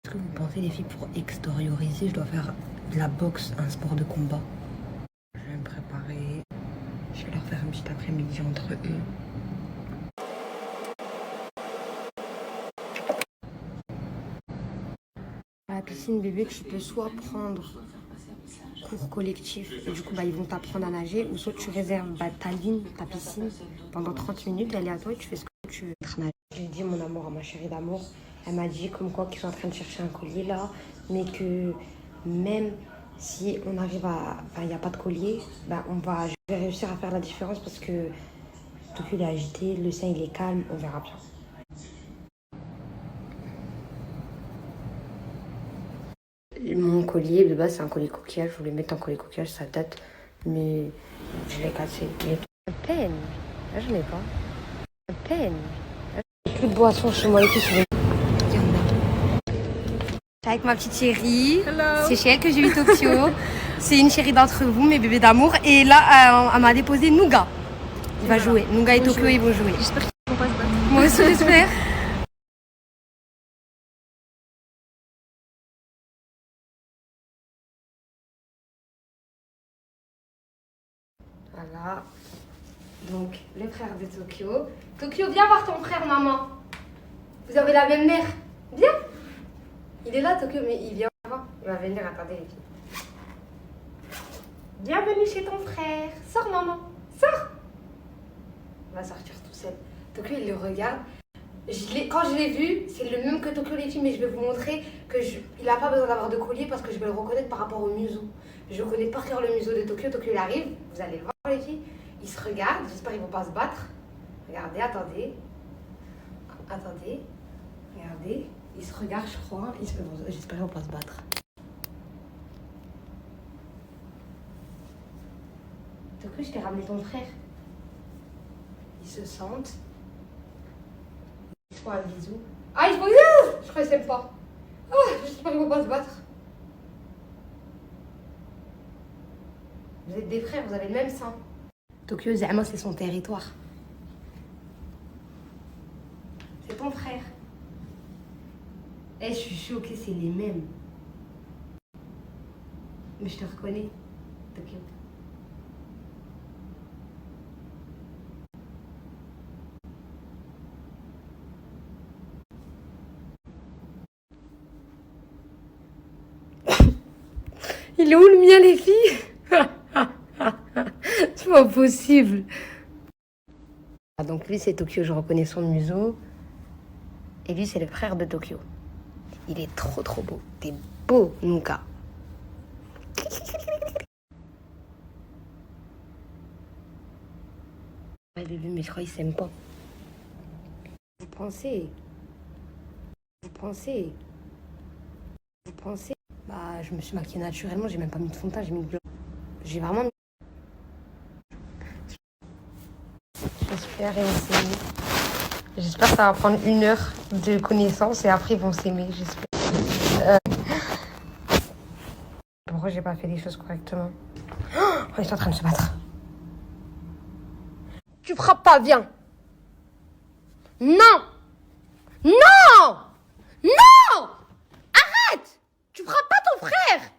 Est-ce que vous pensez, les filles, pour extérioriser, je dois faire de la boxe, un sport de combat? Je vais me préparer. Je vais leur faire un petit après-midi entre eux. À la piscine, bébé, tu peux soit prendre cours collectif, et du coup, ils vont t'apprendre à nager, ou soit tu réserves ta ligne, ta piscine, pendant 30 minutes, elle est à toi et tu fais ce que tu veux. J'ai dit mon amour à ma chérie d'amour. Elle m'a dit comme quoi qu'ils sont en train de chercher un collier là, mais que même si on arrive à... Enfin, il n'y a pas de collier, je vais réussir à faire la différence parce que tout il est agité, le sein il est calme, on verra bien. Mon collier, de base, c'est un collier coquillage. Je voulais mettre un collier coquillage, ça date, mais je l'ai cassé. À peine. Là, je n'ai pas. À peine. Plus de boisson chez moi et tout. Avec ma petite chérie. Hello. C'est chez elle que j'ai eu Tokyo. C'est une chérie d'entre vous, mes bébés d'amour. Et là, elle m'a déposé Nougat. Il va jouer. Nougat et Tokyo, ils vont jouer. J'espère qu'ils vont pas se battre. Moi aussi, j'espère. Voilà. Donc, le frère de Tokyo. Tokyo, viens voir ton frère, maman. Vous avez la même mère. Viens. Il est là, Tokyo, mais il vient voir. Il va venir, attendez, les filles. Bienvenue chez ton frère. Sors, maman. Sors. Il va sortir tout seul. Tokyo, il le regarde. Quand je l'ai vu, c'est le même que Tokyo, les filles, mais je vais vous montrer il n'a pas besoin d'avoir de collier parce que je vais le reconnaître par rapport au museau. Je connais par cœur le museau de Tokyo. Tokyo, il arrive. Vous allez le voir, les filles. Ils se regardent. J'espère qu'ils ne vont pas se battre. Regardez, attendez. Attendez. Regardez. Ils se regardent, je crois. J'espère qu'ils ne vont pas se battre. Tokyo, je t'ai ramené ton frère. Ils se sentent. Ils se font un bisou. Ah, ils se font... Je crois qu'ils s'aiment pas. Oh, j'espère qu'ils ne vont pas se battre. Vous êtes des frères, vous avez le même sang. Tokyo, Zama, c'est son territoire. C'est ton frère. Eh, je suis choquée, c'est les mêmes. Mais je te reconnais, Tokyo. Il est où le mien, les filles? C'est pas possible. Donc lui, c'est Tokyo, je reconnais son museau. Et lui, c'est le frère de Tokyo. Il est trop, trop beau. T'es beau, Nuka. Ouais, bébé, mais je crois qu'ils s'aiment pas. Vous pensez? Bah, je me suis maquillée naturellement, j'ai même pas mis de fond de teint, j'ai mis de blanc. J'ai vraiment mis... J'espère qu'ils vont s'aimer. J'espère que ça va prendre 1 heure de connaissance et après ils vont s'aimer, j'espère. Pourquoi j'ai pas fait les choses correctement? Oh, ils sont en train de se battre. Tu frappes pas, viens. Non. Non. Non. Arrête. Tu frappes pas ton frère.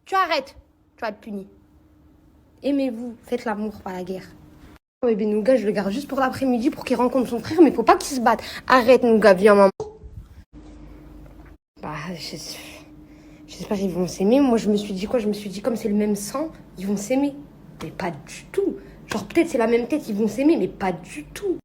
Tu arrêtes. Tu vas être puni. Aimez-vous, faites l'amour, pas la guerre. Bébé Nougat, je le garde juste pour l'après-midi pour qu'il rencontre son frère, mais faut pas qu'il se batte. Arrête, Nougat, viens, maman. Bah, j'espère qu'ils vont s'aimer. Moi, je me suis dit quoi? Je me suis dit, comme c'est le même sang, ils vont s'aimer. Mais pas du tout. Genre, peut-être c'est la même tête, ils vont s'aimer, mais pas du tout.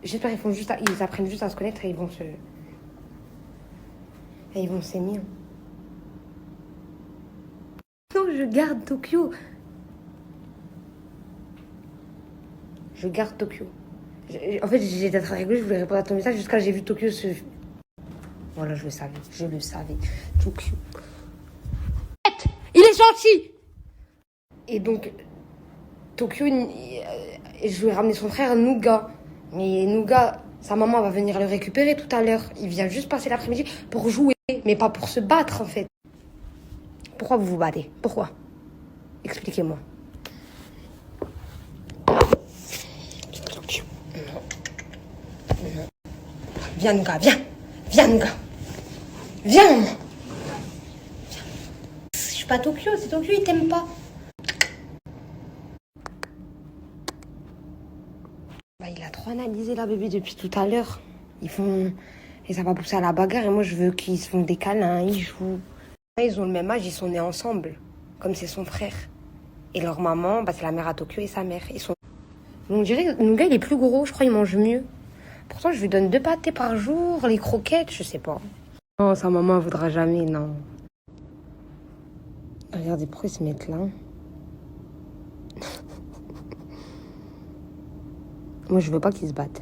J'espère qu'ils apprennent juste à se connaître et ils vont s'aimer. Hein. Non, je garde Tokyo. Je garde Tokyo. En fait, j'étais très rigolo, je voulais répondre à ton message jusqu'à j'ai vu Tokyo se... Voilà, je le savais. Tokyo. Il est gentil. Et donc, Tokyo, je lui ai ramené son frère Nougat. Mais Nougat, sa maman va venir le récupérer tout à l'heure. Il vient juste passer l'après-midi pour jouer, mais pas pour se battre en fait. Pourquoi vous vous battez? Pourquoi? Expliquez-moi. Viens, Nougat, viens. Viens, Nougat. Viens, maman. Je suis pas Tokyo, c'est Tokyo, il t'aime pas. Bah, il a trop analysé la bébé depuis tout à l'heure. Et ça va pousser à la bagarre et moi je veux qu'ils se font des câlins, ils jouent. Ils ont le même âge, ils sont nés ensemble, comme c'est son frère. Et leur maman, bah, c'est la mère à Tokyo et sa mère. On dirait que Nougat il est plus gros, je crois il mange mieux. Pourtant je lui donne 2 pâtés par jour, les croquettes, je sais pas. Non, sa maman elle voudra jamais, non. Regardez pourquoi ils se mettent là. Moi je veux pas qu'ils se battent.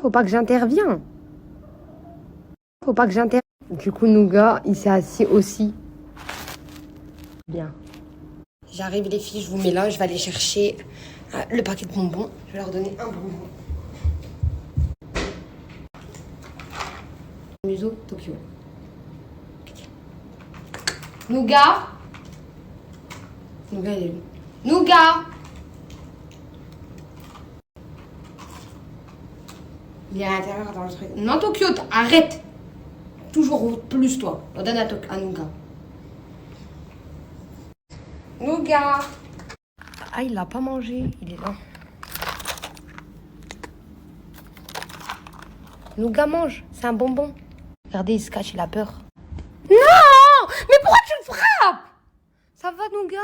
Faut pas que j'intervienne. Faut pas que j'intervienne. Du coup, Nougat, il s'est assis aussi. Bien. J'arrive les filles, je vous mets là, je vais aller chercher le paquet de bonbons. Je vais leur donner un bonbon. Muso, Tokyo. Nougat. Nougat, il est où? Nougat. Il est à l'intérieur dans le truc. Non, Tokyo, arrête. Toujours plus, toi. On donne à Nougat. Nougat. Ah, il l'a pas mangé. Il est là. Nougat mange. C'est un bonbon. Regardez, il se cache, il a peur. Non! Mais pourquoi tu le frappes? Ça va, Nougat?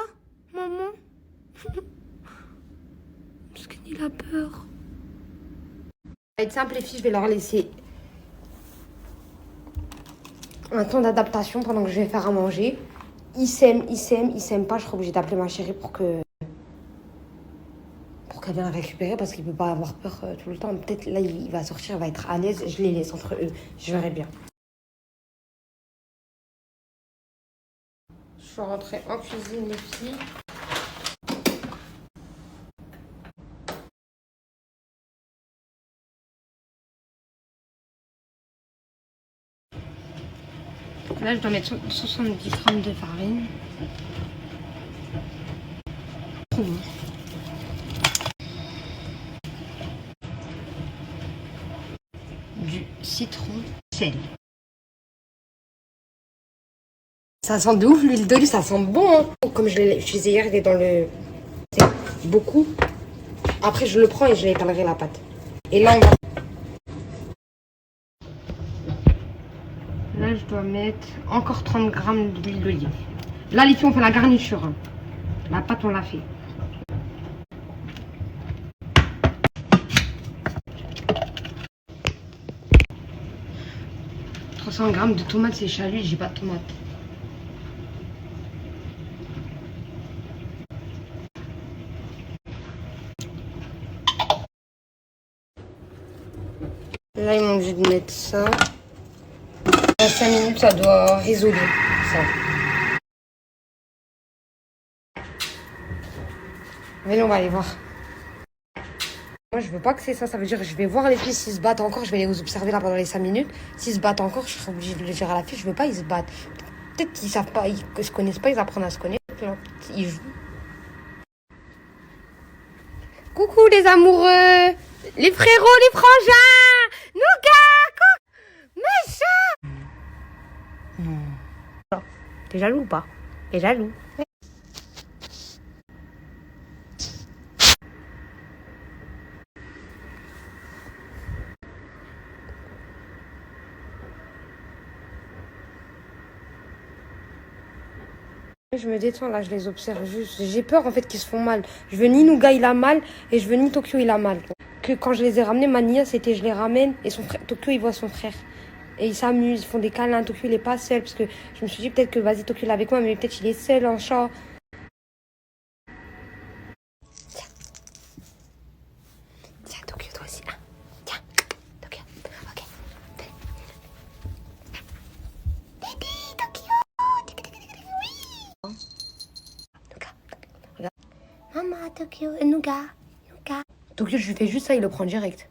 Maman? Parce qu'il a peur. Ça va être simple, les filles, je vais leur laisser un temps d'adaptation pendant que je vais faire à manger. Ils s'aiment pas. Je serai obligée d'appeler ma chérie pour qu'elle vienne récupérer parce qu'il peut pas avoir peur tout le temps. Peut-être là, il va sortir, il va être à l'aise. Je les laisse entre eux. Je verrai bien. Je suis rentrée en cuisine, les filles. Là, je dois mettre 70 grammes de farine. Trop bon. Du citron, sel. Ça sent de ouf, l'huile d'olive, ça sent bon. Hein. Comme je l'ai utilisé hier, il est dans le... C'est beaucoup. Après, je le prends et je l'étalerai la pâte. Et là, on va... Là, je dois mettre encore 30 grammes d'huile d'olive. Là, les filles, on fait la garniture. Hein. La pâte, on l'a fait. « 300 grammes de tomates, c'est chalut, j'ai pas de tomates. » Là, ils m'ont dit de mettre ça. Dans 5 minutes, ça doit résoudre ça. Allez, on va aller voir. Moi, je veux pas que c'est ça. Ça veut dire que je vais voir les filles s'ils se battent encore. Je vais les observer là pendant les 5 minutes. S'ils se battent encore, je serai obligée de le dire à la fille. Je veux pas, ils se battent. Peut-être qu'ils savent pas, ils se connaissent pas, ils apprennent à se connaître. Ils jouent. Coucou les amoureux, les frérots, les frangins. Nougat, méchant. T'es jaloux ou pas? T'es jaloux? Je me détends là, je les observe juste. J'ai peur en fait qu'ils se font mal. Je veux ni Nougat il a mal et je veux ni Tokyo il a mal. Que quand je les ai ramenés, Mania c'était je les ramène et son frère, Tokyo il voit son frère. Et ils s'amusent, ils font des câlins. Tokyo il est pas seul parce que je me suis dit peut-être que vas-y Tokyo il est avec moi mais peut-être il est seul en chat. Tiens Tokyo toi aussi là. Tiens Tokyo. Ok. Baby Tokyo. Oui. Nougat. Regarde. Maman Tokyo et Nougat. Tokyo je lui fais juste ça, il le prend direct.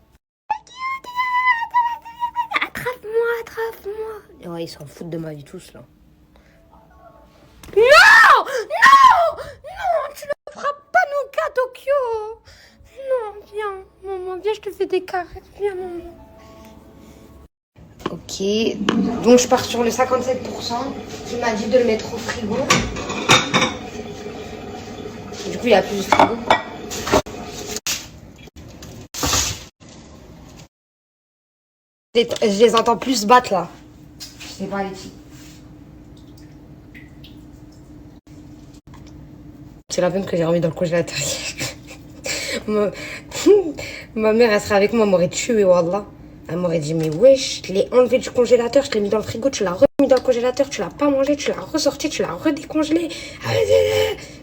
Attrape-moi. Ouais, ils s'en foutent de ma vie tous là. Non, tu ne frappes pas Nougat, Tokyo. Non, Viens, maman, viens, je te fais des caresses. Viens, maman. Ok, donc je pars sur le 57%. Tu m'as dit de le mettre au frigo. Du coup, il n'y a plus de frigo. Je les entends plus battre là. Je sais pas les filles. C'est la même que j'ai remis dans le congélateur hier. Ma mère, elle serait avec moi, elle m'aurait tué, wallah. Elle m'aurait dit, mais wesh, je l'ai enlevé du congélateur, je l'ai mis dans le frigo, tu l'as remis dans le congélateur, tu l'as pas mangé, tu l'as ressorti, tu l'as redécongelé.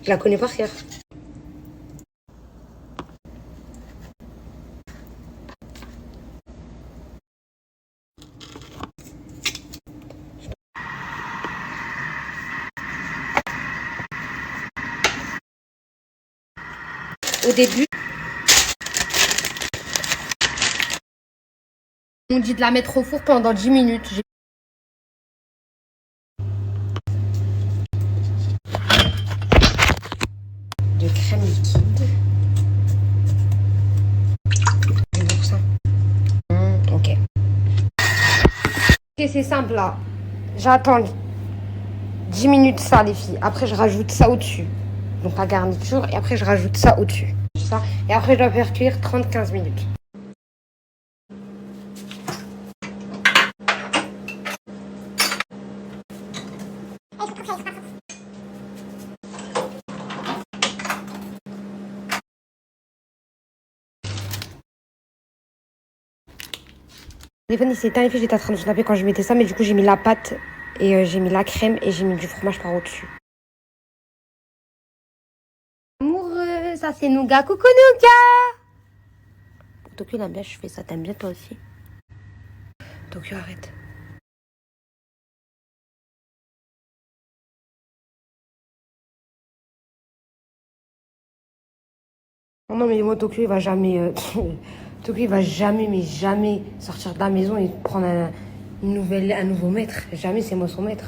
Je la connais par cœur. Au début, on dit de la mettre au four pendant 10 minutes. De crème liquide. Ok. Ok, c'est simple là. J'attends 10 minutes ça les filles. Après je rajoute ça au-dessus. Donc la garniture et après je rajoute ça au-dessus. Ça. Et après je dois faire cuire 30-15 minutes. Le téléphone il s'est éteint, les filles, j'étais en train de snapper quand je mettais ça, mais du coup j'ai mis la pâte et j'ai mis la crème et j'ai mis du fromage par au-dessus. Amoureux, ça c'est nougat, coucou nougat. Tokyo il aime bien, je fais ça, t'aimes bien toi aussi? Tokyo arrête. Oh non mais moi Tokyo il va jamais... Tokyo il va jamais, mais jamais sortir de la maison et prendre un nouveau maître. Jamais c'est moi son maître.